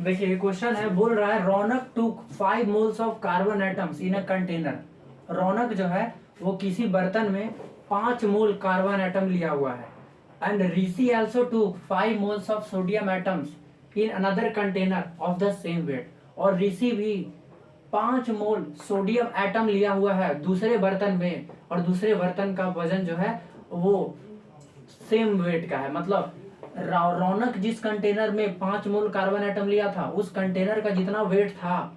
देखिए क्वेश्चन है, बोल रहा है Raunak took 5 moles of carbon atoms in a container. Raunak जो है वो किसी बर्तन में 5 मोल कार्बन एटम लिया हुआ है। And Rishi also took 5 moles of sodium atoms in another container of the same weight. और ऋषि भी 5 मोल सोडियम एटम लिया हुआ है दूसरे बर्तन में, और दूसरे बर्तन का वजन जो है वो सेम वेट का है। मतलब रौनक जिस कंटेनर में 5 मोल कार्बन एटम लिया था उस कंटेनर का जितना वेट था,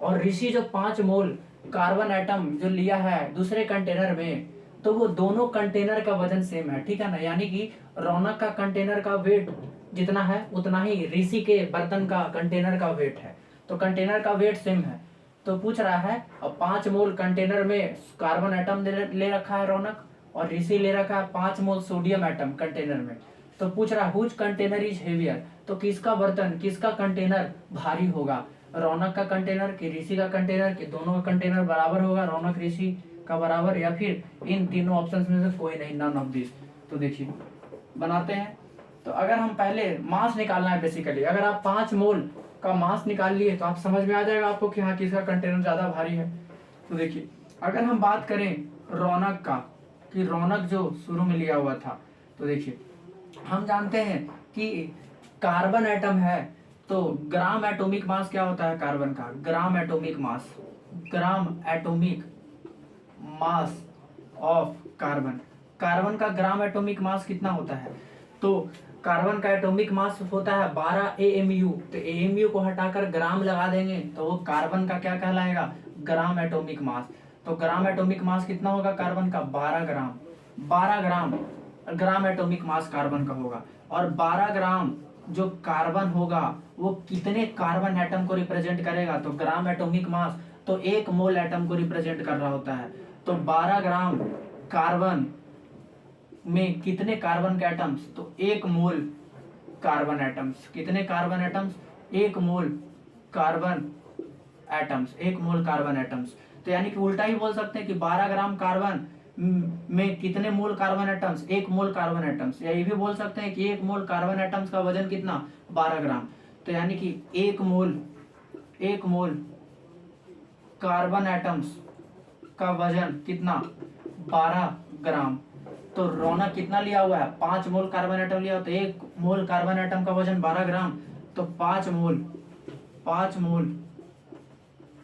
और ऋषि जो 5 मोल कार्बन एटम जो लिया है दूसरे कंटेनर में, तो वो दोनों कंटेनर का वजन सेम है। ठीक है ना, यानी कि रौनक का कंटेनर का वेट जितना है उतना ही ऋषि के बर्तन का कंटेनर का वेट है। तो कंटेनर का वेट सेम है। तो पूछ रहा है, अब 5 मोल कंटेनर में कार्बन एटम ले रखा है रौनक, और ऋषि ले रखा है 5 मोल सोडियम एटम कंटेनर में। तो पूछ रहा है हुच कंटेनर इज हेवियर, तो किसका बर्तन किसका कंटेनर भारी होगा, रौनक का कंटेनर कि ऋषि का कंटेनर, कि दोनों का कंटेनर बराबर होगा, रौनक ऋषि का बराबर, या फिर इन तीनों ऑप्शंस में से कोई नहीं, नन ऑफ दिस। तो देखिए बनाते हैं। तो अगर हम पहले मास निकालना है बेसिकली, अगर आप 5 मोल का मास निकाल लिए तो आप समझ में आ जाएगा आपको कि हाँ किसका कंटेनर ज्यादा भारी है। तो देखिए अगर हम बात करें रौनक का, कि रौनक जो शुरू में लिया हुआ था, तो देखिए हम जानते हैं कि कार्बन एटम है तो ग्राम एटॉमिक मास क्या होता है कार्बन का, gram atomic mass, gram atomic mass of carbon. Carbon का ग्राम एटॉमिक मास कितना होता है, तो कार्बन का एटॉमिक मास होता है 12 AMU। तो AMU को हटाकर ग्राम लगा देंगे तो वो कार्बन का क्या कहलाएगा, ग्राम एटॉमिक मास। तो ग्राम एटॉमिक मास कितना होगा कार्बन का, 12 ग्राम। 12 ग्राम ग्राम एटॉमिक मास कार्बन का होगा। और 12 ग्राम जो कार्बन होगा वो कितने कार्बन एटम को रिप्रेजेंट करेगा, तो ग्राम एटॉमिक मास तो 1 मोल एटम को रिप्रेजेंट कर रहा होता है। तो 12 ग्राम कार्बन में कितने कार्बन के एटम्स, तो 1 मोल कार्बन एटम्स। कितने carbon atoms, 1 mole carbon atoms, 1 mole carbon atoms. तो यानी कि उल्टा ही बोल सकते हैं कि 12 ग्राम कार्बन में कितने mole carbon atoms, 1 mole carbon atoms. या ये भी बोल सकते हैं कि 1 मोल कार्बन एटम्स का वजन कितना, 12 ग्राम। तो यानी कि 1 मोल कार्बन एटम्स का वजन कितना, 12 ग्राम। तो रौनक कितना लिया हुआ है, 5 मोल कार्बन एटम लिया हुआ, तो 1 मोल कार्बन एटम का वजन 12 ग्राम। तो 5 मोल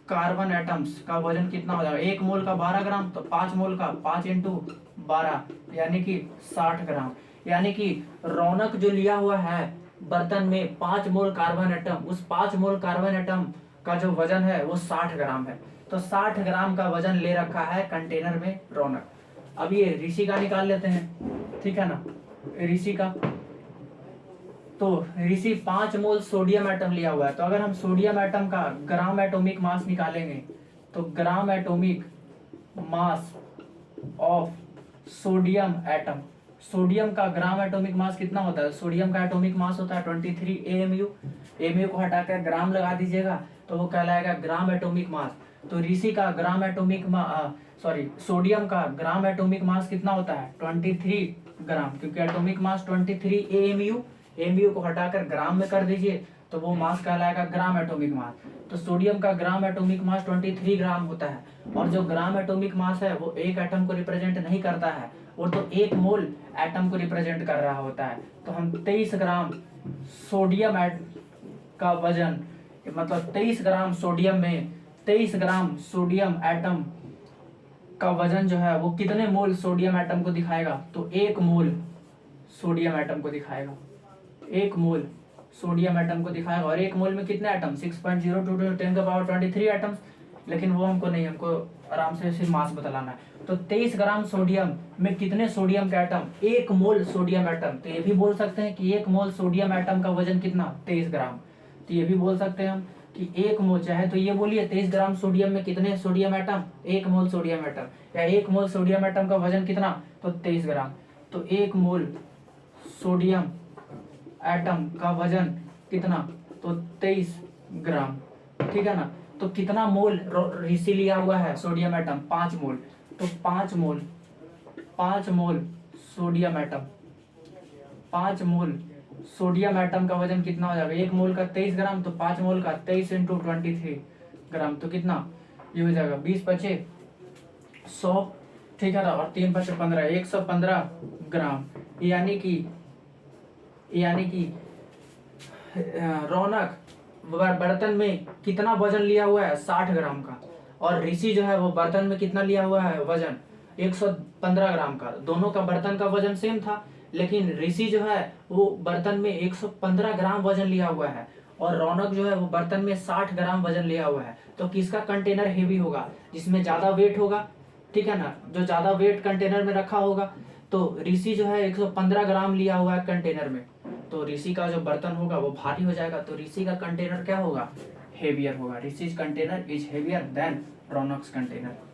कार्बन एटम्स का वजन कितना हो जाएगा, 1 मोल का 12 ग्राम, तो 5 मोल का 5 इंटू 12 यानी कि 60 ग्राम। यानी कि रौनक जो लिया हुआ है बर्तन में 5 मोल कार्बन एटम, उस 5 मोल कार्बन एटम का जो वजन है वो 60 ग्राम है। तो 60 ग्राम का वजन ले रखा है कंटेनर में रौनक। अब ये ऋषि का निकाल लेते हैं, ठीक है ना। ऋषि का, तो ऋषि 5 मोल सोडियम एटम लिया हुआ है। तो अगर हम सोडियम एटम का ग्राम एटॉमिक मास निकालेंगे, तो gram atomic mass of sodium atom, sodium का ग्राम एटॉमिक मास कितना होता है, सोडियम का एटॉमिक मास होता है 23 AMU। AMU को हटाकर ग्राम लगा दीजिएगा तो वो कहलाएगा ग्राम एटॉमिक मास। तो ऋषि का ग्राम एटॉमिक सोडियम का ग्राम एटॉमिक मास कितना होता है, 23 ग्राम, क्योंकि एटॉमिक मास 23 AMU। AMU को हटाकर ग्राम में कर दीजिए तो वो मास कहलाएगा ग्राम एटॉमिक मास। तो सोडियम का ग्राम एटॉमिक मास 23 ग्राम होता है। और जो ग्राम एटॉमिक मास है वो एक एटम को रिप्रेजेंट नहीं करता है, वो तो 1 मोल एटम को रिप्रेजेंट कर रहा होता है। तो हम 23 ग्राम सोडियम का वजन, मतलब 23 ग्राम सोडियम में 23 ग्राम सोडियम एटम का वजन जो है वो कितने मोल सोडियम एटम को दिखाएगा, तो 1 मोल सोडियम एटम को दिखाएगा। 1 मोल सोडियम एटम को दिखाएगा। और 1 मोल में कितने एटम, 6.022 10 का पावर 23 एटम्स। लेकिन वो हमको नहीं, हमको आराम से सिर्फ मास बतलाना है। तो 23 ग्राम सोडियम में कितने सोडियम के एटम, 1 मोल सोडियम एटम। तो ये भी बोल सकते हैं कि 1 मोल सोडियम एटम का वजन कितना, 23 ग्राम। तो ये भी बोल सकते हैं हम कि 1 मोल, चाहे तो ये बोलिए 23 ग्राम सोडियम में कितने सोडियम एटम, 1 मोल सोडियम एटम, या 1 मोल सोडियम एटम का वजन कितना, तो 23 ग्राम। तो 1 मोल सोडियम एटम का वजन कितना, तो 23 ग्राम, ठीक है ना। तो कितना मोल ऋषि लिया हुआ है सोडियम एटम, 5 मोल। तो 5 मोल सोडियम एटम, 5 मोल सोडियम एटम का वजन कितना हो जाएगा, 1 मोल का 23 ग्राम, तो 5 मोल का 23 इंटू 23 ग्राम, तो कितना ये हो जाएगा 20 पचे 100, ठीक है ना, और 3 पचे 15, 115 ग्राम। यानी कि रौनक बर्तन में कितना वजन लिया हुआ है, 60 ग्राम का, और ऋषि जो है वो बर्तन में कितना लिया हुआ है वजन, 115 ग्राम का। दोनों का बर्तन का वजन सेम था, लेकिन ऋषि जो है वो बर्तन में 115 ग्राम वजन लिया हुआ है, और रौनक जो है वो बर्तन में 60 ग्राम वजन लिया हुआ है। तो किसका कंटेनर हेवी होगा, जिसमें ज्यादा वेट होगा, ठीक है ना, जो ज्यादा वेट कंटेनर में रखा होगा। तो ऋषि जो है 115 ग्राम लिया हुआ है कंटेनर में, तो ऋषि का जो बर्तन होगा वो भारी हो जाएगा, तो ऋषि का कंटेनर क्या होगा, हेवियर होगा। Rishi container is heavier than Raunak's container.